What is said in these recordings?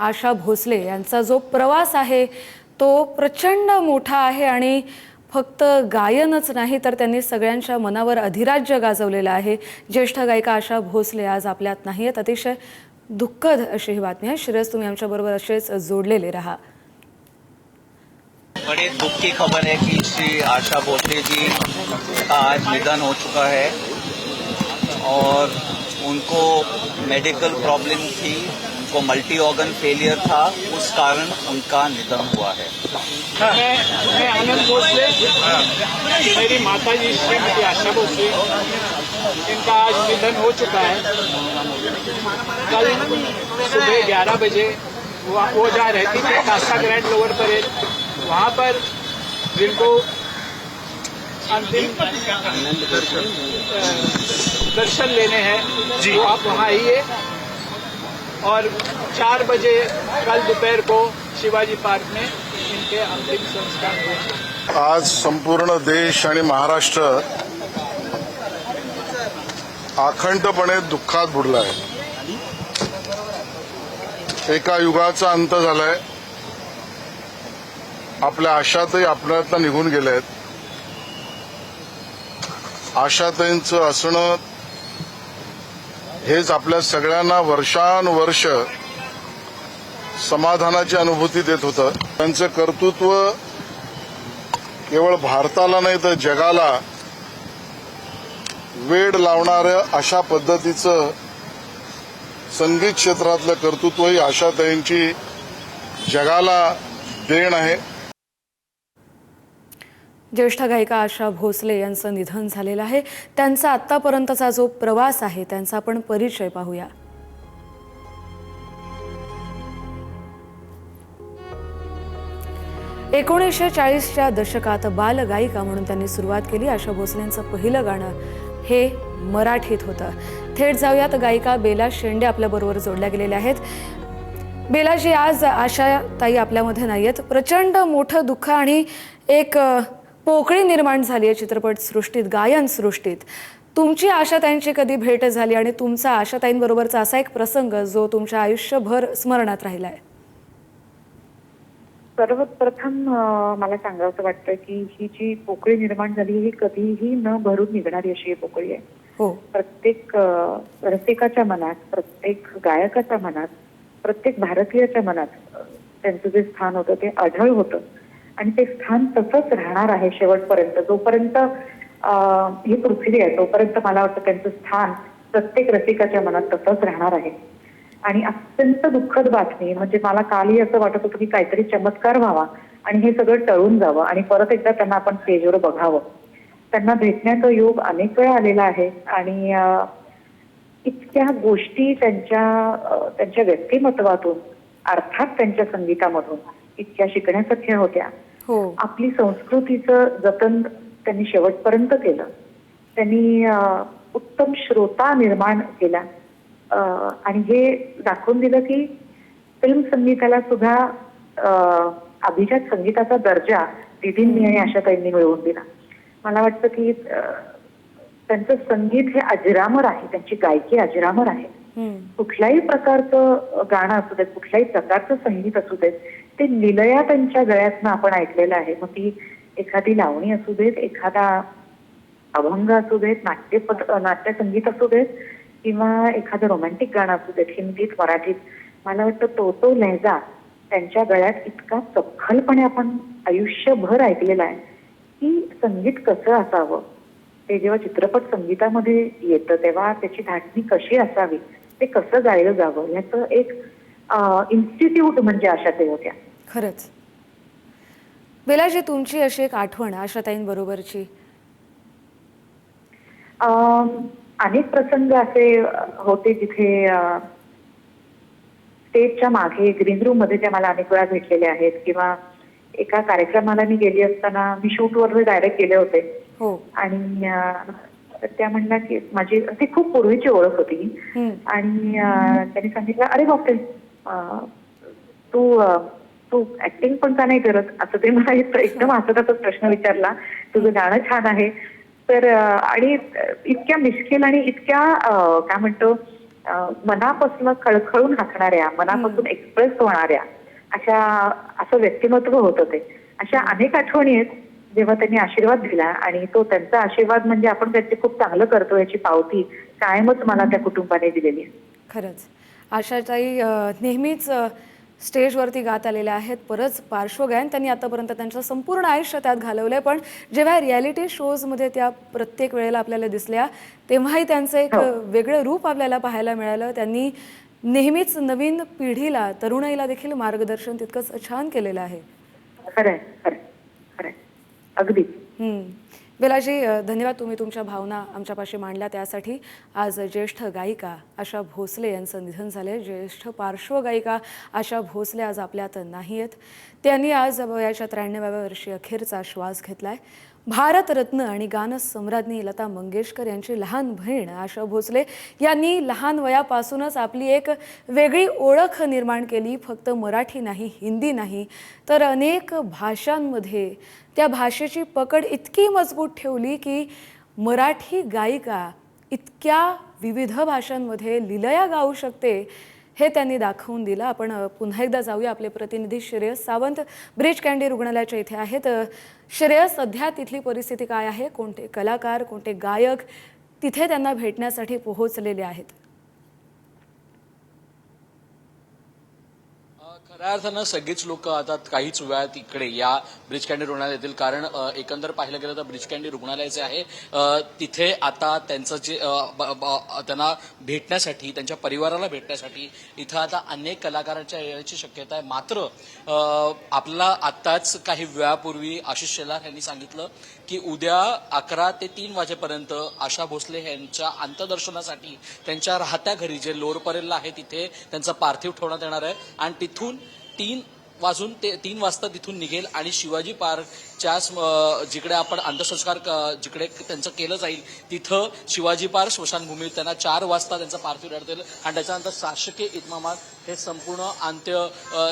आशा भोसले यांचा जो प्रवास आहे तो प्रचंड मोठा आहे आणि फक्त गायनच नाही तर त्यांनी सगळ्यांच्या मनावर अधिराज्य गाजवलेलं आहे। ज्येष्ठ गायिका आशा भोसले आज आपल्यात नाही आहेत। अतिशय दुःखद अशी ही बातमी आहे। श्रेयस, तुम्ही आमच्याबरोबर असेच जोडलेले रहा। बड़े दुख की खबर है कि श्री आशा भोसले जी का आज निधन हो चुका है और उनको मेडिकल प्रॉब्लम थी, उनको मल्टी ऑर्गन फेलियर था, उस कारण उनका निधन हुआ है। मैं आनंद भोसले, मेरी माता जी श्रीमती आशा भोसले, इनका आज निधन हो चुका है। कल सुबह 11 बजे वो जा रहती थी कासा ग्रैंड लोअर परेड, वहाँ पर जिनको अंतिम दर्शन लेने हैं जी, आप वहाँ आइए। और 4 बजे कल दोपहर को शिवाजी पार्क में इनके अंतिम संस्कार हुए। आज संपूर्ण देश आणि महाराष्ट्र अखंडपणे दुःखात बुडला आहे। एका युगाचा अंत झालाय। आपल्या आशाताई आपल्यातनं निघून गेल्या आहेत। आशाताईंचं असणं हेच आपल्या सगळ्यांना वर्षानुवर्ष समाधानाची अनुभूती देत होतं। त्यांचं कर्तृत्व केवळ भारताला नाही तर जगाला वेड लावणाऱ्या अशा पद्धतीचं संगीत क्षेत्रातलं कर्तृत्व ही आशाताईंची जगाला देण आहे। ज्येष्ठ गायिका आशा भोसले यांचं निधन झालेलं आहे। त्यांचा आतापर्यंतचा जो प्रवास आहे त्यांचा आपण परिचय पाहूया। 1940च्या दशकात बालगायिका म्हणून त्यांनी सुरुवात केली। आशा भोसलेंचं पहिलं गाणं हे मराठीत होतं। थेट जाऊयात, गायिका बेला शेंडे आपल्याबरोबर जोडल्या गेलेल्या आहेत। बेलाजी, आज आशाताई आपल्यामध्ये नाहीयेत। प्रचंड मोठं दुःख आणि एक पोकळी निर्माण झाली आहे चित्रपट सृष्टीत, गायन सृष्टीत। तुमची आशाताईंची कधी भेट झाली आणि तुमचा आशाताईंबरोबरचा असा एक प्रसंग जो तुमच्या आयुष्यभर स्मरणात राहिलाय? सर्वप्रथम मला सांगावंसं वाटतं की ही जी पोकळी निर्माण झाली ही कधीही न भरून निघणारी अशी ही पोकळी आहे। हो, प्रत्येक रसिकाच्या मनात, प्रत्येक गायकाच्या मनात, प्रत्येक भारतीयाच्या मनात त्यांचं जे स्थान होतं ते अढळ होतं आणि ते स्थान तसंच राहणार आहे शेवटपर्यंत। जोपर्यंत ही पृथ्वी आहे तोपर्यंत मला वाटतं त्यांचं स्थान प्रत्येक रसिकाच्या मनात तसंच राहणार आहे। आणि अत्यंत दुःखद बातमी म्हणजे मला कालही असं वाटत होतं की काहीतरी चमत्कार व्हावा आणि हे सगळं टळून जावं आणि परत एकदा त्यांना आपण स्टेजवर बघावं। त्यांना भेटण्याचा योग अनेक वेळा आलेला आहे आणि इतक्या गोष्टी त्यांच्या व्यक्तिमत्वातून अर्थात त्यांच्या संगीतामधून इतक्या शिकण्यासारख्या होत्या। हो, आपली संस्कृतीचं जतन त्यांनी शेवटपर्यंत केलं। त्यांनी उत्तम श्रोता निर्माण केला आणि हे दाखवून दिलं की फिल्म संगीताला सुद्धा अभिजात संगीताचा दर्जा दिदींनी आणि आशाताईंनी मिळवून दिला। मला वाटतं की त्यांचं संगीत हे अजरामर आहे, त्यांची गायकी अजरामर आहे। कुठल्याही प्रकारचं गाणं असू देत, कुठल्याही प्रकारचं संगीत असू देत, ते लीलया त्यांच्या गळ्यातनं आपण ऐकलेलं आहे। मग ती एखादी लावणी असू देत, एखादा अभंग असू देत, नाट्यसंगीत असू देत किंवा एखादं रोमॅन्टिक गाणं असू देत, हिंदीत, मराठीत, मला वाटतं तो लहजा त्यांच्या गळ्यात इतका सखलपणे आपण आयुष्यभर ऐकलेला आहे की संगीत कसं असावं, ते जेव्हा चित्रपट संगीतामध्ये येतं तेव्हा त्याची धाटणी कशी असावी, ते कसं गायलं जावं, याचं एक इन्स्टिट्यूट म्हणजे आशाताई होत्या। खरंच। बेलाजी, तुमची अशी एक आठवण आशाताईंबरोबरची? अनेक प्रसंग असे होते जिथे स्टेजच्या मागे ग्रीन रूम मध्ये त्या मला अनेक वेळा भेटलेल्या आहेत किंवा एका कार्यक्रमाला मी गेली असताना मी शूटवर डायरेक्ट गेले होते। हो, आणि त्या म्हणल्या की माझी ती खूप पूर्वीची ओळख होती आणि त्यांनी सांगितलं, अरे बापरे, तू ऍक्टिंग पण का नाही करत, असं ते मला एकदम हसतच प्रश्न विचारला। तुझं गाणं छान आहे तर आणि इतक्या मिश्किल आणि इतक्या काय म्हणतो मनापासून खळखळून हसणाऱ्या, मनापासून एक्सप्रेस होणाऱ्या असं व्यक्तिमत्व होतं ते. अशा अनेक आठवणी आहेत जेव्हा त्यांनी आशीर्वाद दिला, आणि तो त्यांचा आशीर्वाद म्हणजे आपण त्याचे खूप चांगलं करतो याची पावती कायमच मला त्या कुटुंबाने दिलेली आहे. खरंच आशाताई नेहमीच स्टेजवरती गात आलेल्या आहेत. परत पार्श्वगायन त्यांनी आतापर्यंत त्यांचं संपूर्ण आयुष्य त्यात घालवलंय, पण जेव्हा रियालिटी शोजमध्ये त्या प्रत्येक वेळेला आपल्याला दिसल्या तेव्हाही त्यांचं एक वेगळं रूप आपल्याला पाहायला मिळालं. त्यांनी नेहमीच नवीन पिढीला, तरुणाईला देखील मार्गदर्शन तितकंच छान केलेलं आहे. खरंय खरंय खरंय, अगदी. बेलाजी, धन्यवाद, तुम्ही तुमच्या भावना आमच्यापाशी मांडल्या त्यासाठी. आज ज्येष्ठ गायिका आशा भोसले यांचं निधन झाले. ज्येष्ठ पार्श्वगायिका आशा भोसले आज आपल्यात नाही आहेत. त्यांनी आज वयाच्या 93व्या वर्षी अखेरचा श्वास घेतलाय. भारतरत्न आणि गानसम्राज्ञी लता मंगेशकर यांची लहान बहीण आशा भोसले यांनी लहान वयापासूनच आपली एक वेगळी ओळख निर्माण केली. फक्त मराठी नाही, हिंदी नाही, तर अनेक भाषांमध्ये त्या भाषेची पकड इतकी मजबूत ठेवली की मराठी गायिका इतक्या विविध भाषांमध्ये लीलया गाऊ शकते हे त्यांनी दाखवून दिलं. आपण पुन्हा एकदा जाऊया. आपले प्रतिनिधी श्रेयस सावंत ब्रिज कँडी रुग्णालयाच्या इथे आहेत. श्रेयस, सध्या तिथली परिस्थिती काय आहे? कोणते कलाकार, कोणते गायक तिथे त्यांना भेटण्यासाठी पोहोचलेले आहेत? खऱ्या अर्थानं सगळीच लोक आता काहीच वेळात इकडे या ब्रिज कँडी रुग्णालयात येतील, कारण एकंदर पाहिलं गेलं तर ब्रिज कँडी रुग्णालय जे आहे तिथे आता त्यांचं जे त्यांना भेटण्यासाठी, त्यांच्या परिवाराला भेटण्यासाठी इथं आता अनेक कलाकारांच्या येण्याची शक्यता आहे. मात्र आपल्याला आत्ताच काही वेळापूर्वी आशिष शेलार यांनी सांगितलं की उद्या 11 ते 3 वाजेपर्यंत आशा भोसले यांच्या अंत्यदर्शनासाठी त्यांच्या राहत्या घरी, जे लोअर परेलला आहे, तिथे त्यांचा पार्थिव ठेवण्यात येणार आहे. आणि तिथून 3 वाजता तिथून निघेल आणि शिवाजी पार्कच्या जिकडे आपण अंत्यसंस्कार जिकडे त्यांचं केलं जाईल तिथं शिवाजी पार्क स्मशानभूमीत त्यांना 4 वाजता त्यांचा पार्थिव ठेवण्यात येईल. आणि त्याच्यानंतर शासकीय इतमामात हे संपूर्ण अंत्य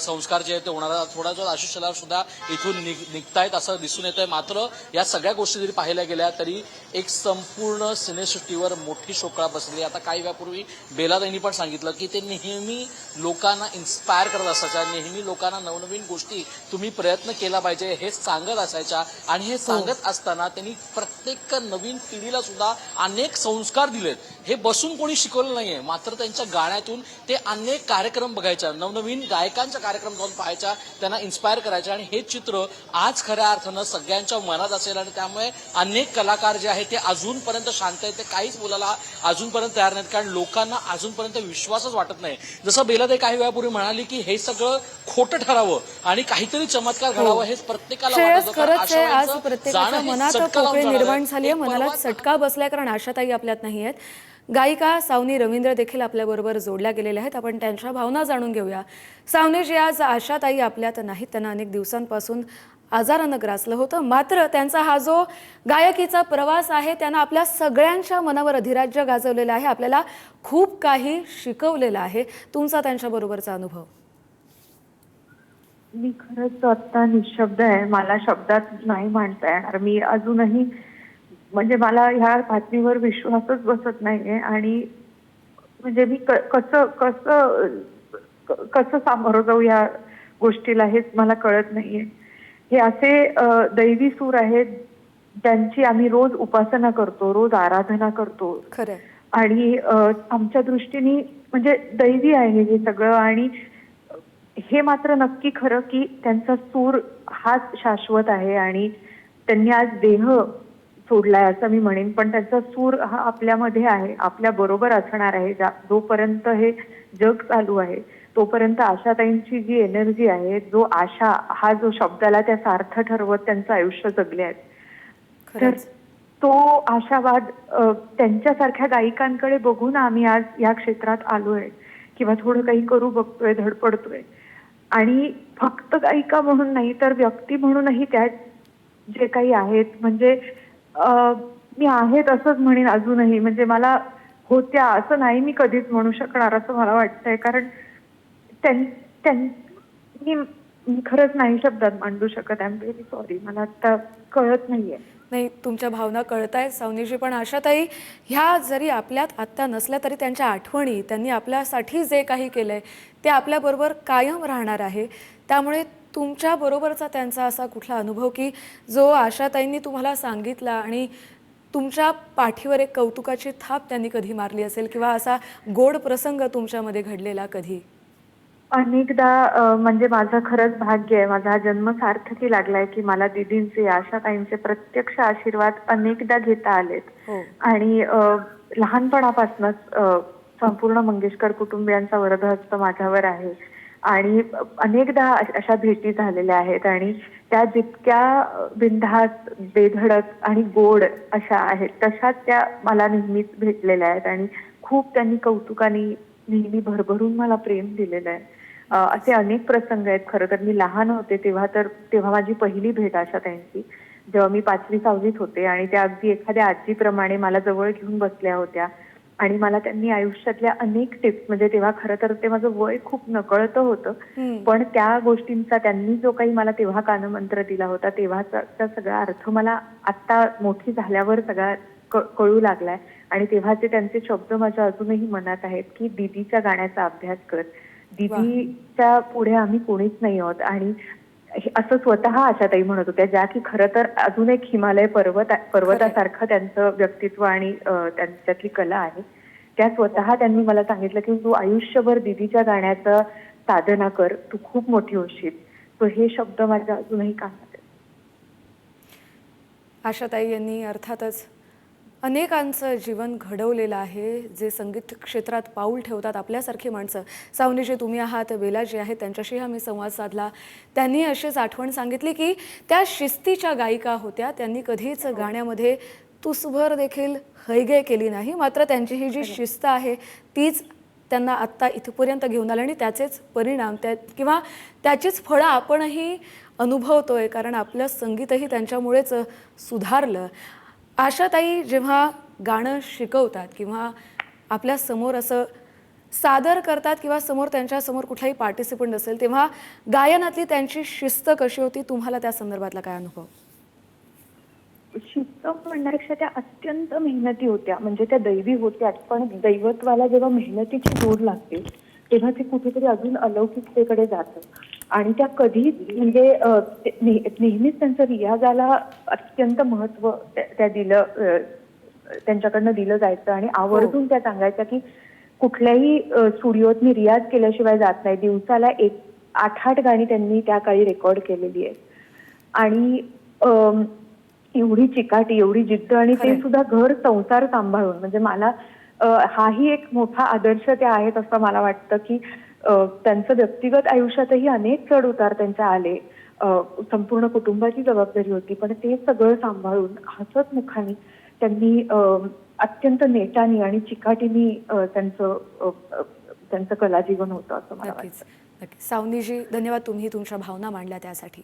संस्कार जे आहे ते होणार. थोडा जो आशिष शेलार सुद्धा इथून निघतायत असं दिसून येतंय. मात्र या सगळ्या गोष्टी जरी पाहायला गेल्या तरी एक संपूर्ण सिनेसृष्टीवर मोठी शोकळा बसली. आता काही वेळापूर्वी बेलाताईंनी पण सांगितलं की ते नेहमी लोकांना इन्स्पायर करत असायच्या, नेहमी लोकांना नवनवीन गोष्टी तुम्ही प्रयत्न केला पाहिजे हे सांगत असायच्या. आणि हे सांगत असताना त्यांनी प्रत्येक नवीन पिढीला सुद्धा अनेक संस्कार दिलेत. हे बसून कोणी शिकवलं नाहीये, मात्र त्यांच्या गाण्यातून ते अनेक कार्यक्रम बघायच्या, नवनवीन गायकांचा कार्यक्रम जाऊन पाहायच्या, त्यांना इन्स्पायर करायच्या. आणि हे चित्र आज खऱ्या अर्थानं सगळ्यांच्या मनात असेल. आणि त्यामुळे अनेक कलाकार जे आहेत ते अजूनपर्यंत शांत आहेत, ते काहीच बोलायला अजूनपर्यंत तयार नाहीत, कारण लोकांना अजूनपर्यंत विश्वासच वाटत नाही. जसं बेलाताई काही वेळापूर्वी म्हणाली की हे सगळं खोटं ठरावं आणि काहीतरी चमत्कार घडावं, हेच प्रत्येकाला वाटत होतं. खरंच आहे, आज प्रत्येकाच्या मनात पोकळी निर्माण झाली आहे, मनाला चटका बसलाय, कारण आशाताई आपल्यात नाही आहेत. गायिका सावनी रवींद्र देखील आपल्याबरोबर जोडल्या गेलेल्या आहेत. आपण त्यांच्या भावना जाणून घेऊया. सावनीजी, आज आशाताई आपल्यात नाहीत. त्यांना अनेक दिवसांपासून आजारानं ग्रासलं होतं, मात्र त्यांचा हा जो गायकीचा प्रवास आहे त्यांना आपल्या सगळ्यांच्या मनावर अधिराज्य गाजवलेलं आहे, आपल्याला खूप काही शिकवलेलं आहे. तुमचा त्यांच्याबरोबरचा अनुभव? मी खरंच आता निशब्द आहे, मला शब्दात नाही मांडता येणार. मी अजूनही म्हणजे मला ह्या बातमीवर विश्वासच बसत नाहीये. आणि म्हणजे मी कसं सामोरं जाऊ या गोष्टीला हेच मला कळत नाहीये. हे असे दैवी सूर आहेत ज्यांची आम्ही रोज उपासना करतो, रोज आराधना करतो. खरं. आणि आमच्या दृष्टीने म्हणजे दैवी आहे हे सगळं. आणि हे मात्र नक्की खरं की त्यांचा सूर हाच शाश्वत आहे. आणि त्यांनी आज देह सोडलाय असं मी म्हणेन, पण त्यांचा सूर हा आपल्यामध्ये आहे, आपल्या बरोबर असणार आहे. जोपर्यंत हे जग चालू आहे तोपर्यंत आशाताईंची जी एनर्जी आहे, जो आशा हा जो शब्दाला त्या सार्थ ठरवत त्यांचं आयुष्य जगले आहेत, तर तो आशावाद त्यांच्यासारख्या गायिकांकडे बघून आम्ही आज या क्षेत्रात आलोय किंवा थोडं काही करू बघतोय, धडपडतोय. आणि फक्त गायिका म्हणून नाही तर व्यक्ती म्हणूनही त्या जे काही आहेत, म्हणजे मी आहेत असंच म्हणेन अजूनही. म्हणजे मला होत्या असं नाही मी कधीच म्हणू शकणार असं मला वाटतंय, कारण मी खरंच नाही शब्दात मांडू शकत. आय एम व्हेरी सॉरी, मला आता कळत नाहीये. नाही, तुमच्या भावना कळतायत सावनीजी, पण आशाताई, ह्या जरी आपल्यात आत्ता नसल्या तरी त्यांच्या आठवणी, त्यांनी आपल्यासाठी जे काही केलंय ते आपल्याबरोबर कायम राहणार आहे. त्यामुळे तुमच्याबरोबरचा त्यांचा असा कुठला अनुभव की जो आशाताईंनी तुम्हाला सांगितला आणि तुमच्या पाठीवर एक कौतुकाची थाप त्यांनी कधी मारली असेल, किंवा असा गोड प्रसंग तुमच्यामध्ये घडलेला कधी? अनेकदा म्हणजे माझं खरंच भाग्य आहे, माझा हा जन्म सार्थकी लागलाय की मला दीदींचे, आशाताईंचे प्रत्यक्ष आशीर्वाद अनेकदा घेता आलेत. हो. आणि लहानपणापासूनच संपूर्ण मंगेशकर कुटुंबियांचा वरदहस्त माझ्यावर आहे. आणि अनेकदा अशा भेटी झालेल्या आहेत आणि त्या जितक्या बिनधास्त, बेधडक आणि गोड अशा आहेत तशाच त्या मला नेहमीच भेटलेल्या आहेत आणि खूप त्यांनी कौतुकाने नेहमी भरभरून मला प्रेम दिलेलं आहे. असे अनेक प्रसंग आहेत. खरं तर मी लहान होते तेव्हा माझी पहिली भेट आशाताईंची, जेव्हा मी 5वी-6वीत होते आणि त्या अगदी एखाद्या आजीप्रमाणे मला जवळ घेऊन बसल्या होत्या आणि मला त्यांनी आयुष्यातल्या अनेक टिप्स, म्हणजे तेव्हा खरं तर ते माझं वय खूप नकळतं होतं, पण त्या गोष्टींचा त्यांनी जो काही मला तेव्हा कानमंत्र दिला होता तेव्हाचा सगळा अर्थ मला आत्ता मोठी झाल्यावर सगळा कळू लागलाय. आणि तेव्हाचे त्यांचे शब्द माझ्या अजूनही मनात आहेत की दीदीच्या गाण्याचा अभ्यास कर, दीदीच्या पुढे आम्ही कोणीच नाही आहोत. आणि असं स्वतः आशाताई म्हणत होत्या, ज्या की खरं तर अजून एक हिमालय पर्वतासारखं त्यांचं व्यक्तित्व आणि त्यांच्यातली कला आहे. त्या स्वतः त्यांनी मला सांगितलं की तू आयुष्यभर दीदीच्या गाण्याचं साधना कर, तू खूप मोठी होशील. तो हे शब्द माझ्या अजूनही कानात आहेत. आशाताई यांनी अर्थातच अनेकांचं जीवन घडवलेलं आहे, जे संगीत क्षेत्रात पाऊल ठेवतात आपल्यासारखी माणसं. सावनीजी, तुम्ही आहात, बेला जी आहेत, त्यांच्याशी आम्ही संवाद साधला. त्यांनी अशीच आठवण सांगितली की त्या शिस्तीच्या गायिका होत्या. त्यांनी कधीच गाण्यामध्ये तुसभर देखील हयगय केली नाही. मात्र त्यांची ही जी शिस्त आहे तीच त्यांना आत्ता इथपर्यंत घेऊन आलं आणि त्याचेच परिणाम किंवा त्याचीच फळं आपणही अनुभवतोय, कारण आपलं संगीतही त्यांच्यामुळेच सुधारलं. आशाताई जेव्हा गाणं शिकवतात किंवा आपल्या समोर असं सादर करतात किंवा समोर त्यांच्यासमोर कुठलाही पार्टिसिपंट असेल, तेव्हा गायनातली त्यांची शिस्त कशी होती? तुम्हाला त्या संदर्भातला काय अनुभव? शिस्त म्हणण्यापेक्षा त्या अत्यंत मेहनती होत्या. म्हणजे त्या दैवी होत्याच, पण दैवत्वाला जेव्हा मेहनतीची जोड लागते तेव्हा ते कुठेतरी अजून अलौकिकतेकडे जातं. आणि त्या कधीच म्हणजे नेहमीच त्यांचं रियाजाला अत्यंत महत्व त्या त्यांच्याकडनं दिलं जायचं. आणि आवर्जून त्या सांगायच्या की कुठल्याही स्टुडिओत मी रियाज केल्याशिवाय जात नाही. दिवसाला 8-8 गाणी त्यांनी त्या काळी रेकॉर्ड केलेली आहेत. आणि एवढी चिकाटी, एवढी जिद्द, आणि ते सुद्धा घर संसार सांभाळून. म्हणजे मला हाही एक मोठा आदर्श त्या आहेत असं मला वाटतं की त्यांचं व्यक्तिगत आयुष्यातही अनेक चढ उतार त्यांच्या आले. संपूर्ण कुटुंबाची जबाबदारी होती, पण ते सगळं सांभाळून हसत मुखाने त्यांनी अत्यंत नेटाने आणि चिकाटीने त्यांचं कलाजीवन होतं असं मला वाटतं. नक्कीच. सावनीजी, धन्यवाद, तुम्ही तुमच्या भावना मांडल्या त्यासाठी.